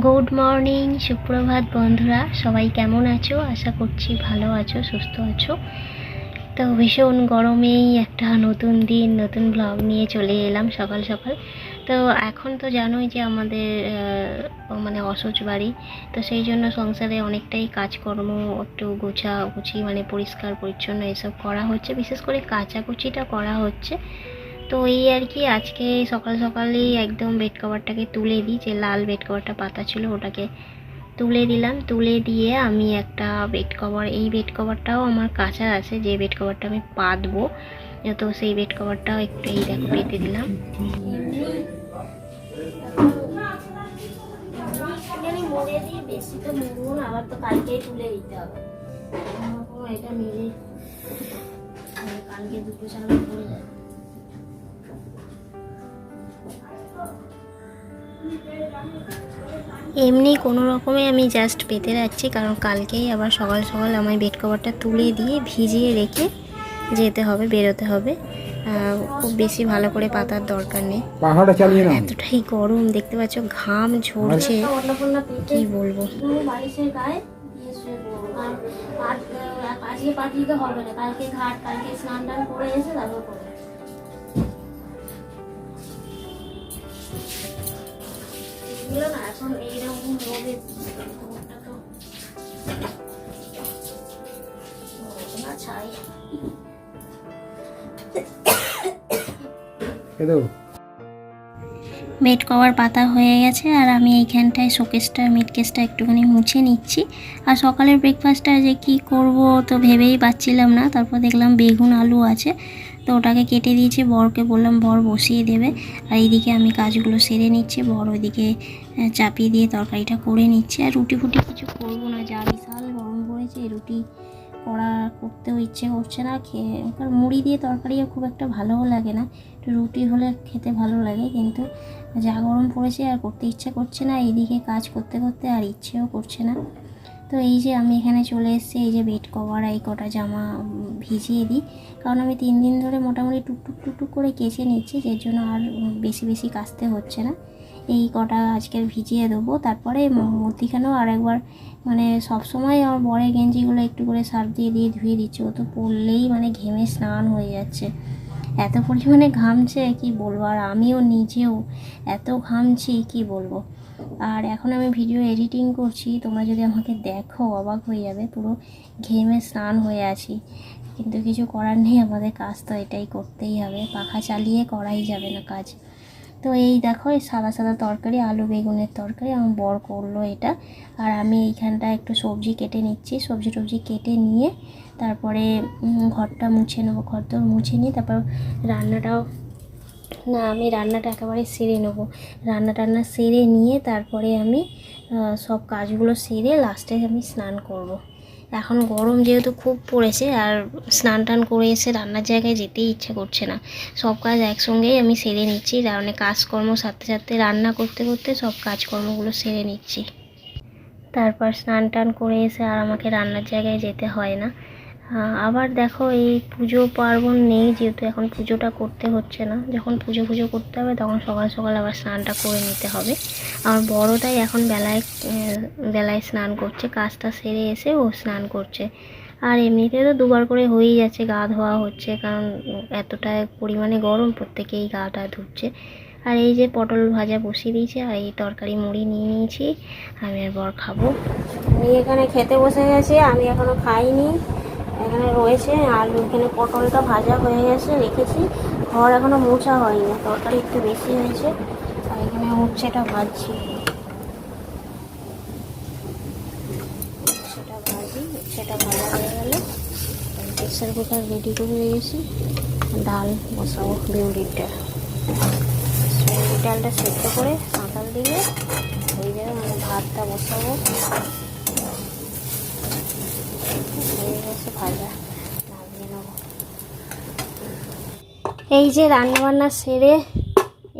Good morning, সুপ্রভাত বন্ধুরা। সবাই কেমন আছো? আশা করছি ভালো আছো, সুস্থ আছো। তো ভীষণ গরমেই একটা নতুন দিন, নতুন ব্লগ নিয়ে চলে এলাম সকাল সকাল। তো এখন তো জানোই যে আমাদের মানে অসুচ বাড়ি, তো সেই জন্য সংসারে অনেকটাই কাজকর্ম, একটু গোছাগুছি মানে পরিষ্কার পরিচ্ছন্ন এসব করা হচ্ছে, বিশেষ করে কাচাকুচিটা করা হচ্ছে। তো এই আর কি, আজকে সকাল সকালেই একদম বেড কভারটাকে তুলে দিই, যে লাল বেড কভারটা পাতা ছিল ওটাকে তুলে দিলাম। তুলে দিয়ে আমি একটা বেড কভার, এই বেড কভারটাও আমার কাঁচা আছে, যে বেড কভারটা আমি পাতবো, তো সেই বেড কভারটাও একটু এই দেখো পেতে দিলাম। মুড়ে দিয়ে বেশি তো মুড়ুন, আবার তো কালকেই তুলে দিতে হবে। এটা মিলে কালকে দুটো চালা পড়ে যাবে। এমনি কোনো রকমে আমি জাস্ট পেতে যাচ্ছি, কারণ কালকেই আবার সকাল সকাল আমার বেড কভারটা তুলে দিয়ে ভিজিয়ে রেখে যেতে হবে, বেরোতে হবে। খুব বেশি ভালো করে পাতার দরকার নেই, এতটাই গরম দেখতে পাচ্ছ, ঘাম ঝরছে, কি বলবো। আজকে পাঠিয়ে হবে না, কালকে ঘাট, কালকে স্নান টান করে এসে তারপর করবে। না এখন এইরকম রোদে ছাই বেড কভার পাতা হয়ে গেছে। আর আমি এইখানটায় শোকেসটা, মিডকেসটা একটুখানি মুছে নিচ্ছি। আর সকালের ব্রেকফাস্টটা যে কি করব তো ভেবেই পাচ্ছিলাম না, তারপর দেখলাম বেগুন আলু আছে, তো ওটাকে কেটে দিয়েছি, বরকে বললাম বর বসিয়ে দেবে। আর এইদিকে আমি কাজগুলো সেরে নিচ্ছি, বর ওইদিকে চাপিয়ে দিয়ে তরকারিটা করে নিচ্ছে। আর রুটি ফুটি কিছু করবো না, যা বিশাল গরম পড়েছে, রুটি করতেও ইচ্ছে করছে না, কারণ মুড়ি দিয়ে তরকারিও খুব একটা ভালোও লাগে না, একটু রুটি হলে খেতে ভালো লাগে, কিন্তু যা গরম পড়েছে আর করতে ইচ্ছে করছে না। এইদিকে কাজ করতে করতে আর ইচ্ছেও করছে না। তো এই যে আমি এখানে চলে এসেছি, এই যে বেড কভার, এই কটা জামা ভিজিয়ে দিই, কারণ আমি 3 দিন ধরে মোটামুটি টুকটুক টুকটুক করে কেচে নিচ্ছি, যার জন্য আর বেশি বেশি কাচতে হচ্ছে না। এই কটা আজকের ভিজিয়ে দেবো, তারপরে মধ্যিখানেও আর একবার, মানে সবসময় আমার বরের গেঞ্জিগুলো একটু করে সার্ফ দিয়ে দিয়ে ধুয়ে দিচ্ছে, ও তো পরলেই মানে ঘেমে স্নান হয়ে যাচ্ছে, এত পরিমাণে ঘামছে কি বলবো। আর আমিও নিজেও এত ঘামছি কি বলবো। আর এখন আমি ভিডিও এডিটিং করছি, তোমরা যদি আমাকে দেখো অবাক হয়ে যাবে, পুরো ঘেমে স্নান হয়ে আছি, কিন্তু কিছু করার নেই, আমাদের কাজ তো এটাই করতেই হবে, পাখা চালিয়ে করাই যাবে না কাজ। তো এই দেখো, এই সাদা সাদা তরকারি, আলু বেগুনের তরকারি আমার বর করলো এটা। আর আমি এইখানটা একটু সবজি কেটে নিচ্ছি, সবজি টবজি কেটে নিয়ে তারপরে ঘরটা মুছে নেবো, ঘর তো মুছে নিয়ে তারপর রান্নাটাও, না আমি রান্নাটা একেবারে সেরে নেবো, রান্না টান্না সেরে নিয়ে তারপরে আমি সব কাজগুলো সেরে লাস্টে আমি স্নান করব। এখন গরম যেহেতু খুব পড়েছে, আর স্নান টান করে এসে রান্নার জায়গায় যেতেই ইচ্ছে করছে না, সব কাজ একসঙ্গেই আমি সেরে নিচ্ছি, মানে কাজকর্ম সাথে সাথে রান্না করতে করতে সব কাজকর্মগুলো সেরে নিচ্ছি। তারপর স্নান টান করে এসে আর আমাকে রান্নার জায়গায় যেতে হয় না। আবার দেখো, এই পুজো পার্বণ নেই যেহেতু, এখন পুজোটা করতে হচ্ছে না, যখন পুজো করতে হবে তখন সকাল সকাল আবার স্নানটা করে নিতে হবে। আমার বড়টাই এখন বেলায় স্নান করছে, কাজটা সেরে এসে ও স্নান করছে। আর এমনিতে তো 2বার করে হয়েই যাচ্ছে, গা ধোয়া হচ্ছে, কারণ এতটা পরিমাণে গরম, প্রত্যেকেই গাটা ধুচ্ছে। আর এই যে পটল ভাজা বসিয়ে দিয়েছি, আর এই তরকারি মুড়ি নিয়ে নিয়েছি, আমি আর বর খাবো। আমি এখানে খেতে বসে গেছি, আমি এখনো খাইনি, এখানে রয়েছে আলু, এখানে পটলটা ভাজা হয়ে গেছে রেখেছি, ঘর এখনো মোছা হয়নি, তরকারি একটু বেশি হয়েছে, আর এখানে উচ্ছেটা ভাজছি, সেটা ভাজি, সেটা ভাজা হয়ে গেলে প্রেসার কুকার রেডি করে রেখেছি, ডাল বসাবো, বিউলির ডাল, বিউলির ডালটা সেদ্ধ করে সাঁতাল দিলে হয়ে যাবে, মানে ভাতটা বসাবো, হয়ে গেছে ভাজা, নামিয়ে নেবো। এই যে রান্নাবান্না সেরে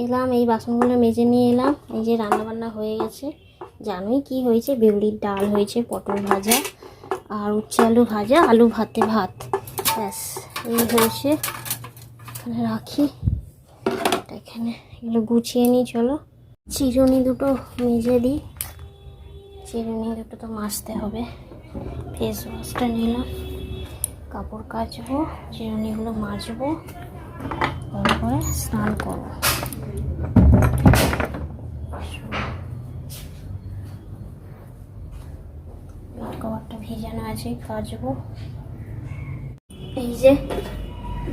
এলাম, এই বাসনগুলো মেজে নিয়ে এলাম, এই যে রান্নাবান্না হয়ে গেছে, জানোই কি হয়েছে, বিউলির ডাল হয়েছে, পটল ভাজা আর উচ্ছে আলু ভাজা, আলু ভাতে ভাত, ব্যাস এই হয়েছে। এখানে রাখি, এখানে এগুলো গুছিয়ে নিই, চলো চিরুনি দুটো মেজে দিই, চিরুনি দুটো তো মাজতে হবে। ফেস ওয়াশটা নিলাম, কাপড় কাচবো, চিরুনিগুলো মাজবো, তারপরে স্নান করবো। কভারটা ভেজানো আছে, কাচবো। এই যে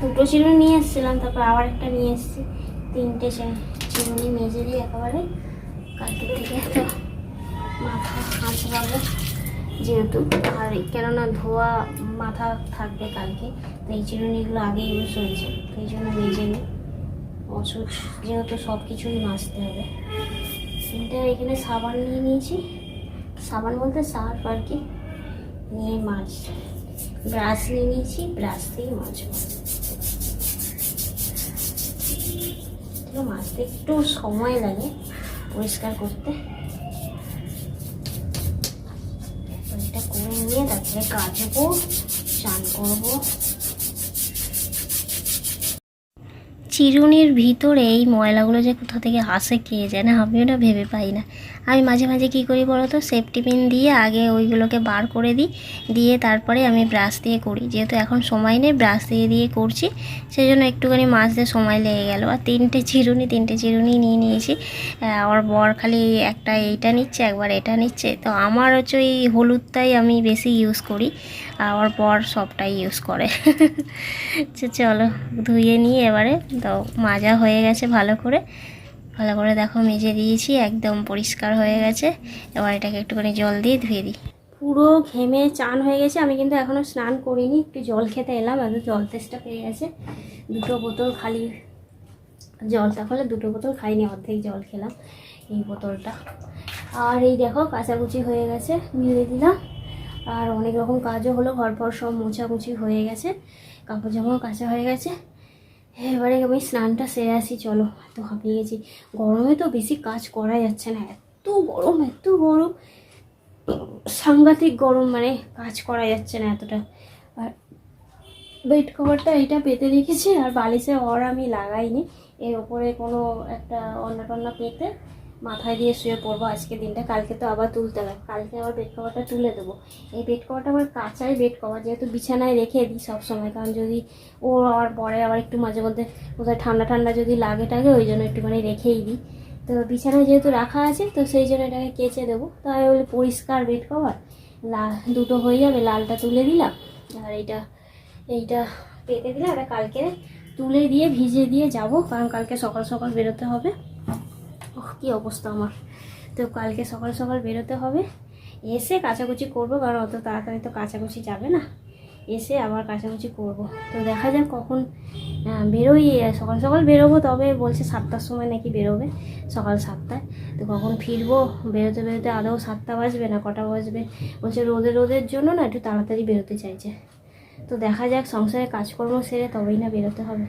দুটো চিরুনি নিয়ে এসেছিলাম, তারপর আবার একটা নিয়ে এসেছি। 3টে চিরুনি মেজে দিই একেবারে। কালকে থেকে তো মাথা হাঁচড়াবো যেহেতু, আর কেননা ধোয়া মাথা থাকবে কালকে, তো এই চিরুনিগুলো আগে ইউজ হয়েছে, তো এই জন্য মেজে নিই। ওষুধ যেহেতু সব কিছুই মাজতে হবে। এখানে সাবান নিয়ে নিয়েছি, সাবান বলতে সার্ফ আর কি, নিয়ে মাছ। ব্রাশ নিয়ে নিয়েছি, ব্রাশ দিয়ে মাজবো। মাজতে একটু সময় লাগে পরিষ্কার করতে, এটা করে নিয়ে তারপরে কাচবো, স্নান করবো। চিরুনির ভিতরে এই ময়লাগুলো যে কোথা থেকে আসে কে জানে, আমিও না ভেবে পাই না। আমি মাঝে মাঝে কী করি বলো তো, সেফটি পিন দিয়ে আগে ওইগুলোকে বার করে দিই, দিয়ে তারপরে আমি ব্রাশ দিয়ে করি। যেহেতু এখন সময় নেই, ব্রাশ দিয়ে করছি, সেই জন্য একটুখানি মাজতে সময় লেগে গেল। আর 3টে চিরুনি নিয়ে নিয়েছি। আমার বর খালি একটা এইটা নিচ্ছে, একবার এটা নিচ্ছে। তো আমার হচ্ছে ওই হলুদটাই আমি বেশি ইউজ করি, আর আমার বর সবটাই ইউজ করে। চলো ধুয়ে নিয়ে এবারে, তো মাজা হয়ে গেছে ভালো করে দেখো মেজে দিয়েছি, একদম পরিষ্কার হয়ে গেছে। এবার এটাকে একটুখানি জল দিয়ে ধুয়ে দিই। পুরো ঘেমে চান হয়ে গেছে, আমি কিন্তু এখনও স্নান করিনি, একটু জল খেতে এলাম। একটু জল তেষ্টা পেয়ে গেছে, 2 বোতল খালি জলটা হলে 2 বোতল খাইনি, অর্ধেক জল খেলাম এই বোতলটা। আর এই দেখো কাচাকুচি হয়ে গেছে, মিলে দিলাম। আর অনেক রকম কাজও হলো, ঘর পর সব মোছামুছি হয়ে গেছে, কাপড় জামাও কাচা হয়ে গেছে। এবারে আমি স্নানটা সেরে আসি, চলো। এত হাঁপিয়ে গেছি, গরমে তো বেশি কাজ করা যাচ্ছে না, এত গরম সাংঘাতিক গরম, মানে কাজ করা যাচ্ছে না এতটা। আর বেড কভারটা এইটা পেতে রেখেছি, আর বালিশে আমি লাগাইনি, এর ওপরে কোনো একটা অন্য পেতে মাথায় দিয়ে শুয়ে পড়বো আজকে দিনটা। কালকে তো আবার তুলতে হবে, কালকে আবার বেড কভারটা তুলে দেবো। এই বেড কভারটা আমার কাঁচাই বেড কভার, যেহেতু বিছানায় রেখে দিই সবসময়, কারণ যদি ও আবার পরে আবার একটু মাঝে মধ্যে কোথায় ঠান্ডা যদি লাগে ওই জন্য একটুখানি রেখেই দিই। তো বিছানায় যেহেতু রাখা আছে, তো সেই জন্য এটাকে কেচে দেবো। তাই বলে পরিষ্কার বেড কভার, দুটো হয়ে যাবে, লালটা তুলে দিলাম, আর এইটা পেতে দিলাম। এটা কালকে তুলে দিয়ে ভিজে দিয়ে যাব, কারণ কালকে সকাল বেরোতে হবে। কি অবস্থা আমার, তো কালকে সকাল বেরোতে হবে। এসে কাচাকুচি করবো, কারণ অত তাড়াতাড়ি তো কাচাকুচি যাবে না, এসে আবার কাচাকুচি করব। তো দেখা যাক কখন বেরোই। সকাল বেরোবো, তবে বলছে 7টার সময় নাকি বেরোবে, সকাল 7টায়। তো কখন ফিরবো, বেরোতে আদৌ 7টা বাজবে না কটা বাজবে, বলছে রোদের জন্য না একটু তাড়াতাড়ি বেরোতে চাইছে। তো দেখা যাক, সংসারে কাজকর্ম সেরে তবেই না বেরোতে হবে।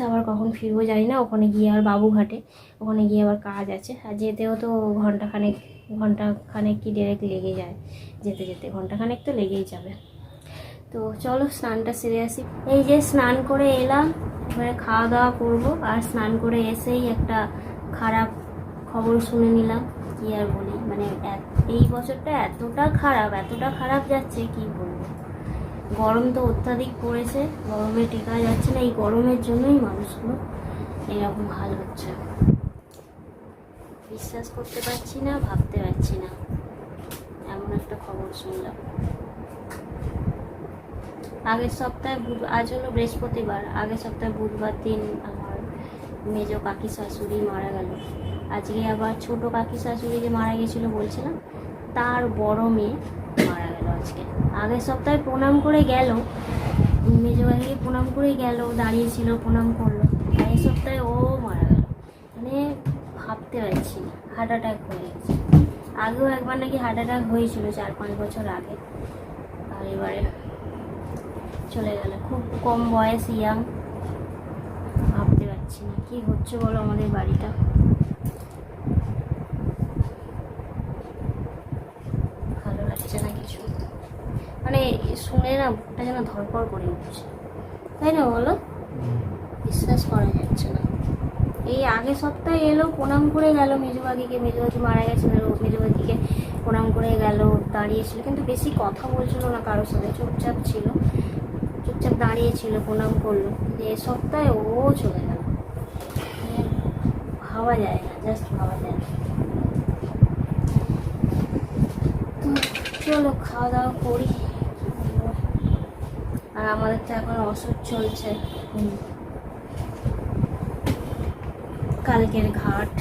আবার কখন ফিরবো জানি না, ওখানে গিয়ে আর বাবুঘাটে, ওখানে গিয়ে আবার কাজ আছে, আর যেতেও তো ঘন্টাখানেক কি ডাইরেক্ট লেগে যায়, যেতে ঘন্টাখানেক তো লেগেই যাবে। তো চলো স্নানটা সেরে আসি। এই যে স্নান করে এলাম, এবারে খাওয়া দাওয়া করবো। আর স্নান করে এসেই একটা খারাপ খবর শুনে নিলাম, কি আর বলি, মানে এই বছরটা এতটা খারাপ যাচ্ছে কি বলবো। গরম তো অত্যাধিক পড়েছে, গরমে টেকা যাচ্ছে না, এই গরমের জন্যই মানুষগুলো এরকম হাল হচ্ছে। বিশ্বাস করতে পারছি না, ভাবতে পারছি না, এমন একটা খবর শুনলাম। আগের সপ্তাহে আজ হলো বৃহস্পতিবার, আগের সপ্তাহে বুধবার দিন আমার মেজ কাকি শাশুড়ি মারা গেল। আজকে আবার ছোট কাকি শাশুড়ি যে মারা গেছিলো বলছিলাম, তার বড় মেয়ে মারা গেল আজকে। আগের সপ্তাহে প্রণাম করে গেল, মেজ কাকিকে প্রণাম করে গেল, দাঁড়িয়েছিল প্রণাম করলো, আর এই সপ্তাহে ও মারা গেল। মানে ভাবতে পারছি না, হার্ট অ্যাটাক হয়ে গেছে। আগেও একবার নাকি হার্ট অ্যাটাক হয়েছিল 4-5 বছর আগে, আর এবারে চলে গেল, খুব কম বয়স, ইয়াং। ভাবতে পারছি না কি হচ্ছে বলো আমাদের বাড়িটা। ভালো লাগছে না কিছু, মানে শুনে না বুকটা যেন ধরপড় করে উঠছে, তাই না বলো? বিশ্বাস করা যাচ্ছে না। এই আগের সপ্তাহে এলো, প্রণাম করে গেল মেজবাগিকে, মেজবাগি মারা গেছে, মেজবাগিকে প্রণাম করে গেল, দাঁড়িয়েছিল, কিন্তু বেশি কথা বলছিল না কারোর সাথে, চুপচাপ ছিল, চুপচাপ দাঁড়িয়েছিল, প্রণাম করলো। যে সপ্তাহে ও চলে গেল, ভাবা যায় না, জাস্ট ভাবা যায় না। তো চলো খাওয়া দাওয়া করি। আর আমাদের তো এখন ওষুধ চলছে, কালকের ঘাট।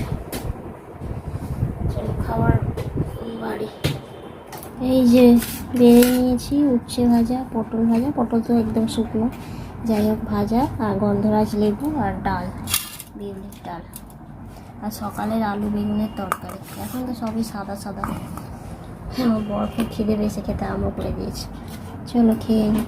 চলো খাবার বাড়ি। এই যে বেড়ে নিয়েছি উচ্ছে ভাজা, পটল ভাজা, পটল তো একদম শুকনো, যাই হোক ভাজা, আর গন্ধরাজ লেবু আর ডাল, বিউলির ডাল, আর সকালের আলু বেগুনের তরকারি। এখন তো সবই সাদা সাদা। আমার বর খুব খিদে পেয়েছে, খেতে আরম্ভ করে দিয়েছে। চলো খেয়ে নিই।